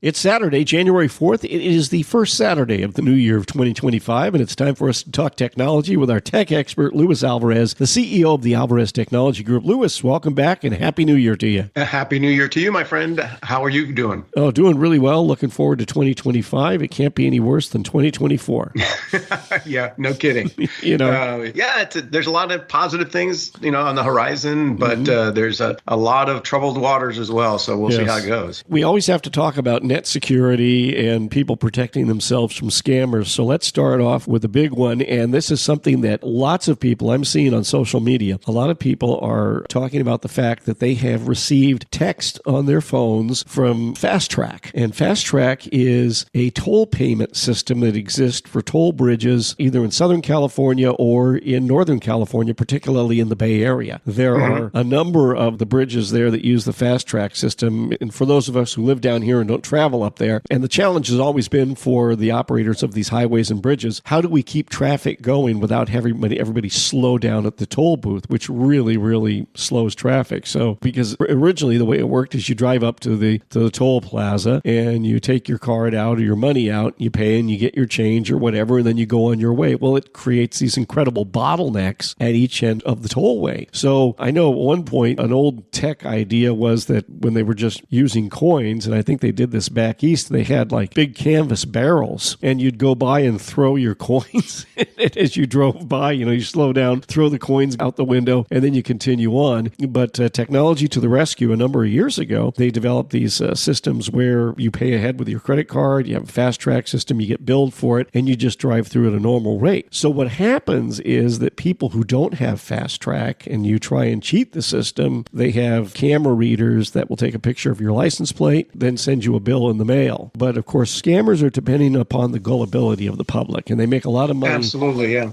It's Saturday, January 4th. It is the first Saturday of the new year of 2025, and it's time for us to talk technology with our tech expert, Luis Alvarez, the CEO of the Alvarez Technology Group. Luis, welcome back, and Happy New Year to you. Happy New Year to you, my friend. How are you doing? Oh, doing really well. Looking forward to 2025. It can't be any worse than 2024. Yeah, no kidding. There's a lot of positive things, on the horizon, but there's a lot of troubled waters as well, so we'll see how it goes. We always have to talk about net security and people protecting themselves from scammers. So let's start off with a big one. And this is something that lots of people I'm seeing on social media. A lot of people are talking about the fact that they have received text on their phones from FasTrak. And FasTrak is a toll payment system that exists for toll bridges, either in Southern California or in Northern California, particularly in the Bay Area. There are a number of the bridges there that use the FasTrak system. And for those of us who live down here and don't travel up there. And the challenge has always been for the operators of these highways and bridges, how do we keep traffic going without having everybody slow down at the toll booth, which really, really slows traffic. So, because originally the way it worked is you drive up to the toll plaza and you take your card out or your money out, you pay and you get your change or whatever, and then you go on your way. Well, it creates these incredible bottlenecks at each end of the tollway. So I know at one point an old tech idea was that when they were just using coins, and I think they did this back east, they had like big canvas barrels, and you'd go by and throw your coins as you drove by. You slow down, throw the coins out the window, and then you continue on. But technology to the rescue, a number of years ago, they developed these systems where you pay ahead with your credit card, you have a FasTrak system, you get billed for it, and you just drive through at a normal rate. So what happens is that people who don't have FasTrak and you try and cheat the system, they have camera readers that will take a picture of your license plate, then send you a bill in the mail. But of course, scammers are depending upon the gullibility of the public, and they make a lot of money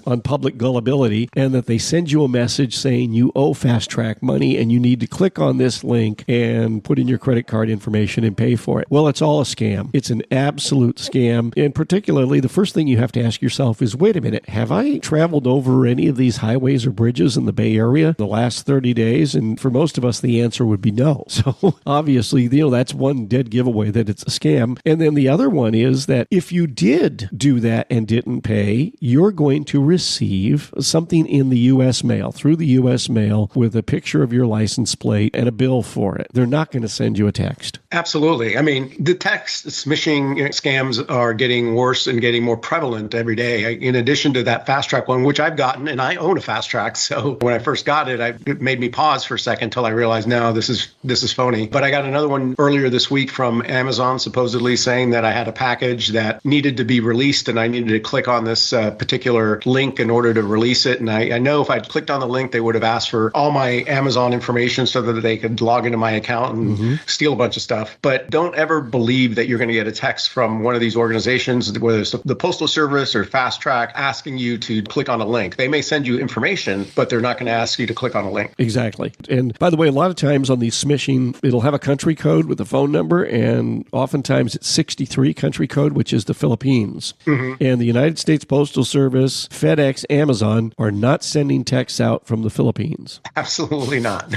on public gullibility, and that they send you a message saying you owe FasTrak money and you need to click on this link and put in your credit card information and pay for it. Well, it's all a scam. It's an absolute scam. And particularly, the first thing you have to ask yourself is, wait a minute, have I traveled over any of these highways or bridges in the Bay Area the last 30 days? And for most of us, the answer would be no. So obviously, that's one dead giveaway that it's a scam. And then the other one is that if you did do that and didn't pay, you're going to receive something in the U.S. mail, through the U.S. mail, with a picture of your license plate and a bill for it. They're not going to send you a text. Absolutely. I mean, the text smishing scams are getting worse and getting more prevalent every day. In addition to that FasTrak one, which I've gotten, and I own a FasTrak, so when I first got it, it made me pause for a second until I realized, no, this is phony. But I got another one earlier this week from Amazon, supposedly saying that I had a package that needed to be released and I needed to click on this particular link in order to release it. And I know if I'd clicked on the link, they would have asked for all my Amazon information so that they could log into my account and steal a bunch of stuff. But don't ever believe that you're going to get a text from one of these organizations, whether it's the Postal Service or FasTrak, asking you to click on a link. They may send you information, but they're not going to ask you to click on a link. Exactly. And by the way, a lot of times on these smishing, it'll have a country code with a phone number, and oftentimes it's 63 country code, which is the Philippines. And the United States Postal Service, FedEx, Amazon are not sending texts out from the Philippines. Absolutely not.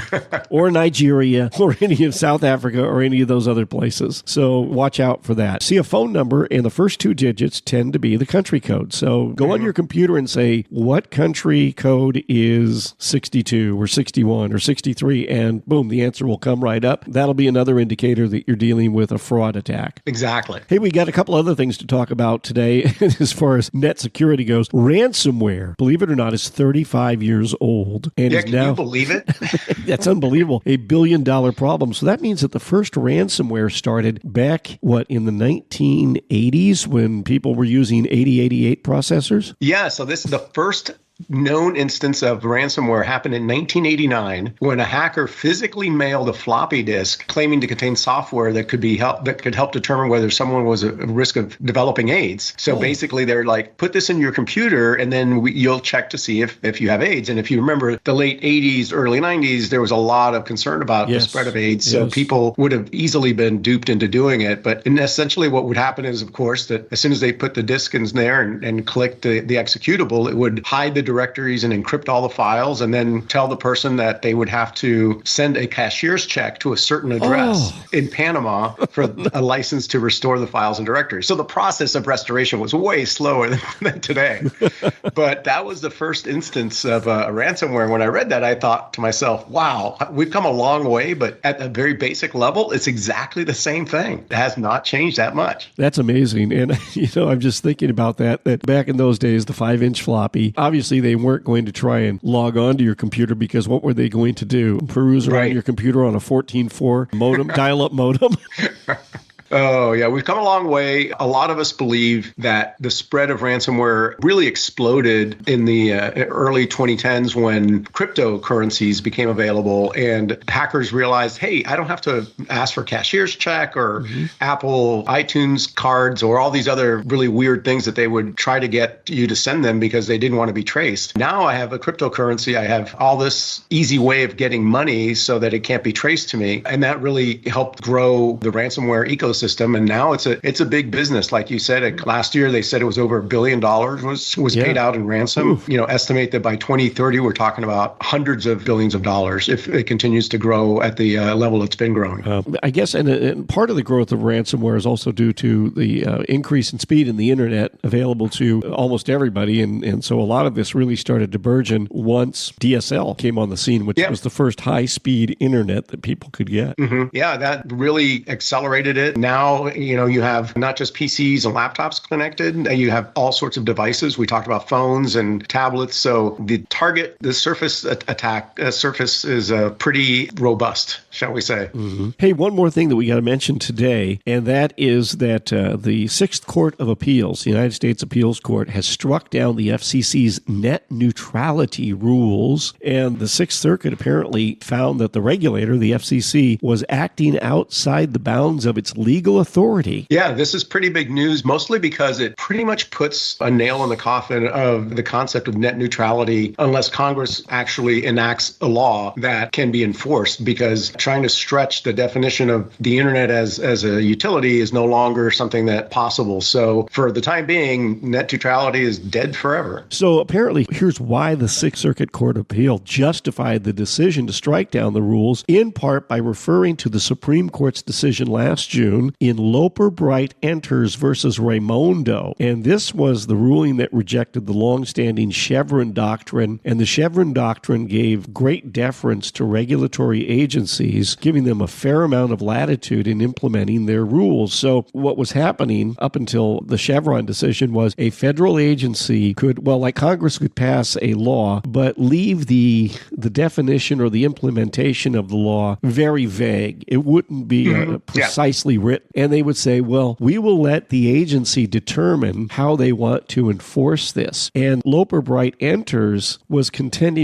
Or Nigeria, or any of South Africa, or any of those other places. So watch out for that. See a phone number, and the first two digits tend to be the country code. So go on your computer and say, what country code is 62 or 61 or 63? And boom, the answer will come right up. That'll be another indicator that you're dealing with a fraud attack. Exactly. Hey, we got a couple other things to talk about today as far as net security goes. Ransomware, believe it or not, is 35 years old. And is can now, you believe it? That's unbelievable. $1 billion problem. So that means that the first ransomware started back, in the 1980s when people were using 8088 processors? Yeah, so this is the first known instance of ransomware happened in 1989 when a hacker physically mailed a floppy disk claiming to contain software that could help determine whether someone was at risk of developing AIDS. So basically they're like, put this in your computer and then you'll check to see if you have AIDS. And if you remember the late 80s, early 90s, there was a lot of concern about the spread of AIDS. So people would have easily been duped into doing it. But essentially what would happen is, of course, that as soon as they put the disk in there and clicked the executable, it would hide the directories and encrypt all the files and then tell the person that they would have to send a cashier's check to a certain address in Panama for a license to restore the files and directories. So the process of restoration was way slower than today. But that was the first instance of ransomware. When I read that, I thought to myself, wow, we've come a long way, but at a very basic level, it's exactly the same thing. It has not changed that much. That's amazing. And, I'm just thinking about that back in those days, the 5-inch floppy, obviously they weren't going to try and log on to your computer because what were they going to do? Peruse around your computer on a 14.4 modem, dial-up modem? Oh, yeah. We've come a long way. A lot of us believe that the spread of ransomware really exploded in the early 2010s when cryptocurrencies became available and hackers realized, hey, I don't have to ask for cashier's check or Apple iTunes cards or all these other really weird things that they would try to get you to send them because they didn't want to be traced. Now I have a cryptocurrency. I have all this easy way of getting money so that it can't be traced to me. And that really helped grow the ransomware ecosystem. And now it's a big business. Like you said, last year they said it was over $1 billion was paid out in ransom. Estimate that by 2030, we're talking about hundreds of billions of dollars if it continues to grow at the level it's been growing. I guess, and part of the growth of ransomware is also due to the increase in speed in the internet available to almost everybody. And so a lot of this really started to burgeon once DSL came on the scene, which was the first high-speed internet that people could get. Yeah, that really accelerated it. Now, you have not just PCs and laptops connected, you have all sorts of devices. We talked about phones and tablets. So the surface attack surface is pretty robust, shall we say. Hey, one more thing that we got to mention today, and that is that the Sixth Court of Appeals, the United States Appeals Court, has struck down the FCC's net neutrality rules. And the Sixth Circuit apparently found that the regulator, the FCC, was acting outside the bounds of its legal authority. Yeah, this is pretty big news, mostly because it pretty much puts a nail in the coffin of the concept of net neutrality unless Congress actually enacts a law that can be enforced, because trying to stretch the definition of the internet as a utility is no longer something that's possible. So for the time being, net neutrality is dead forever. So apparently, here's why the Sixth Circuit Court of Appeal justified the decision to strike down the rules, in part by referring to the Supreme Court's decision last June in Loper Bright Enters versus Raimondo. And this was the ruling that rejected the longstanding Chevron doctrine. And the Chevron doctrine gave great deference to regulatory agencies, giving them a fair amount of latitude in implementing their rules. So what was happening up until the Chevron decision was a federal agency could, like Congress could pass a law, but leave the definition or the implementation of the law very vague. It wouldn't be precisely written. And they would say, well, we will let the agency determine how they want to enforce this. And Loper Bright Enters was contending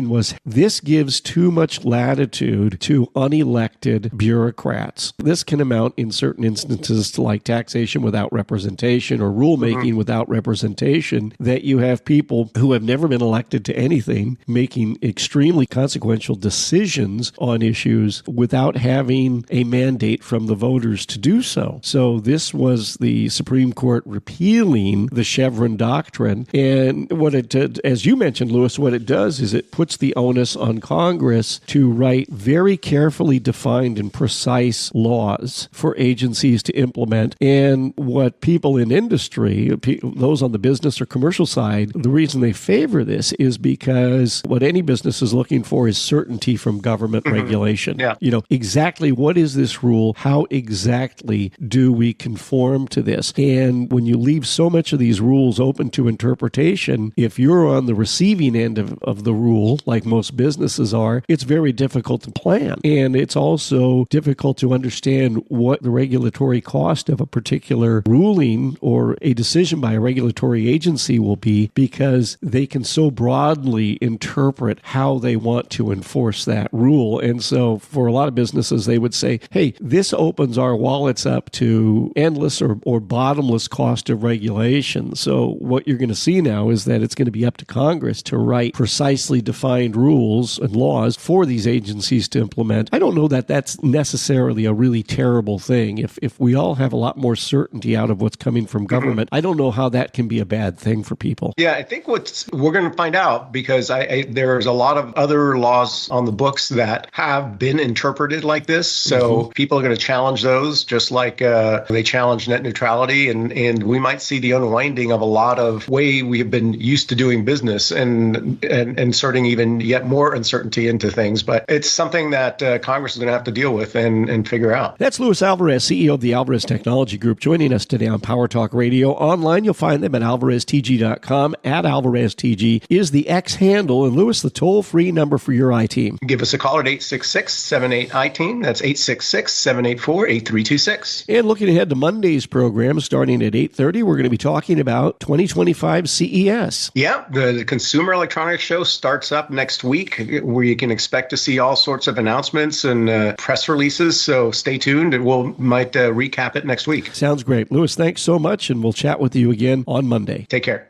this gives too much latitude to unelected bureaucrats. This can amount in certain instances to like taxation without representation or rulemaking without representation, that you have people who have never been elected to anything making extremely consequential decisions on issues without having a mandate from the voters to do so. So this was the Supreme Court repealing the Chevron doctrine. And what it did, as you mentioned, Louis, what it does is it puts the onus on Congress to write very carefully defined and precise laws for agencies to implement. And what people in industry, those on the business or commercial side, the reason they favor this is because what any business is looking for is certainty from government regulation. Yeah. Exactly what is this rule? How exactly do we conform to this? And when you leave so much of these rules open to interpretation, if you're on the receiving end of the rule, like most businesses are, it's very difficult to plan. And it's also difficult to understand what the regulatory cost of a particular ruling or a decision by a regulatory agency will be, because they can so broadly interpret how they want to enforce that rule. And so for a lot of businesses, they would say, hey, this opens our wallets up to to endless or bottomless cost of regulation. So what you're going to see now is that it's going to be up to Congress to write precisely defined rules and laws for these agencies to implement. I don't know that that's necessarily a really terrible thing. If we all have a lot more certainty out of what's coming from government, I don't know how that can be a bad thing for people. Yeah, I think we're going to find out, because there's a lot of other laws on the books that have been interpreted like this. So people are going to challenge those, just like they challenge net neutrality, and we might see the unwinding of a lot of way we have been used to doing business, and inserting even yet more uncertainty into things. But it's something that Congress is going to have to deal with and figure out. That's Luis Alvarez, CEO of the Alvarez Technology Group, joining us today on Power Talk Radio. Online, you'll find them at alvareztg.com. At AlvarezTG is the X handle. And Luis, the toll-free number for your I-Team. Give us a call at 866-78-I-TEAM. That's 866-784-8326. And looking ahead to Monday's program, starting at 8:30, we're going to be talking about 2025 CES. Yeah, the Consumer Electronics Show starts up next week, where you can expect to see all sorts of announcements and press releases. So stay tuned, and might recap it next week. Sounds great. Luis, thanks so much, and we'll chat with you again on Monday. Take care.